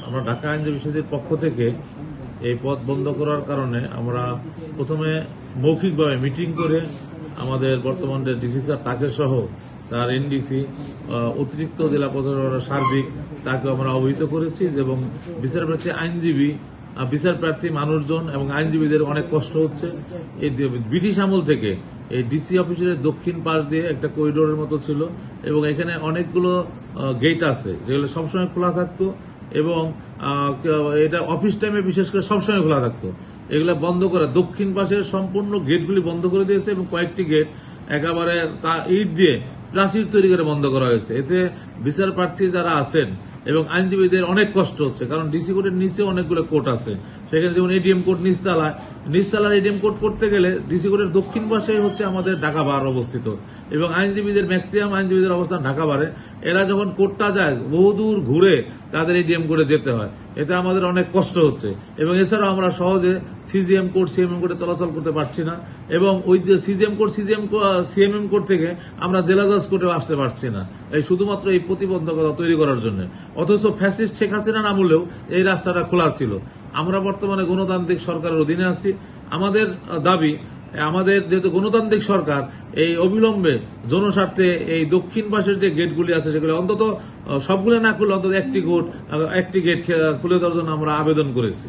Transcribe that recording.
আমরা ঢাকা আইনজীবী সমিতির পক্ষ থেকে এই পথ বন্ধ করার কারণে আমরা প্রথমে মৌখিকভাবে মিটিং করে আমাদের বর্তমান যে ডিসি স্যার তাকে সহ তার এনডিসি অতিরিক্ত জেলা প্রশাসনের সার্বিক তাকে আমরা অবহিত করেছি এবং বিচারপ্রার্থী আইনজীবী বিচারপ্রার্থী মানুষজন এবং আইনজীবীদের অনেক কষ্ট হচ্ছে। এই ব্রিটিশ আমল থেকে এই ডিসি অফিসের দক্ষিণ পাশ দিয়ে একটা করিডোরের মতো ছিল এবং এখানে অনেকগুলো গেট আছে যেগুলো সবসময় খোলা থাকতো এবং এটা অফিস টাইমে বিশেষ করে সবসময় খোলা থাকতো। এগুলো বন্ধ করা দক্ষিণ পাশের সম্পূর্ণ গেটগুলি বন্ধ করে দিয়েছে এবং কয়েকটি গেট একেবারে ইট দিয়ে প্রাচীর তৈরি করে বন্ধ করা হয়েছে। এতে বিচার প্রার্থী যারা আছেন এবং আইনজীবীদের অনেক কষ্ট হচ্ছে, কারণ ডিসি কোর্টের নিচে অনেকগুলো কোর্ট আছে, সেখানে যেমন এডিএম কোর্ট নিচতলার এডিএম কোর্ট করতে গেলে ডিসি কোর্টের দক্ষিণ পাশে হচ্ছে আমাদের ঢাকা বার অবস্থিত এবং আইনজীবীদের ম্যাক্সিমাম আইনজীবীদের অবস্থান ঢাকা বারে। এরা যখন কোর্টটা যায় বহুদূর ঘুরে তাদের এডিএম কোর্টে যেতে হয়, এতে আমাদের অনেক কষ্ট হচ্ছে এবং এছাড়াও আমরা সহজে সিজিএম কোর্ট সিএমএম কোর্টে চলাচল করতে পারছি না এবং ওই যে সিজিএম কোর্ট সিএমএম কোর্ট থেকে আমরা জেলা জজ কোর্টেও আসতে পারছি না, এই শুধুমাত্র এই প্রতিবন্ধকতা তৈরি করার জন্য। অথচ ফ্যাসিস্ট শেখ হাসিনার আমলেও এই রাস্তাটা খোলা ছিল। আমরা বর্তমানে গণতান্ত্রিক সরকারের অধীনে আছি। আমাদের দাবি, আমাদের যেহেতু গণতান্ত্রিক সরকার, এই অবিলম্বে জনস্বার্থে এই দক্ষিণ পাশের যে গেটগুলি আছে সেগুলো অন্তত সবগুলো না খুলে অন্তত একটি গেট খুলে দেওয়ার জন্য আমরা আবেদন করেছি।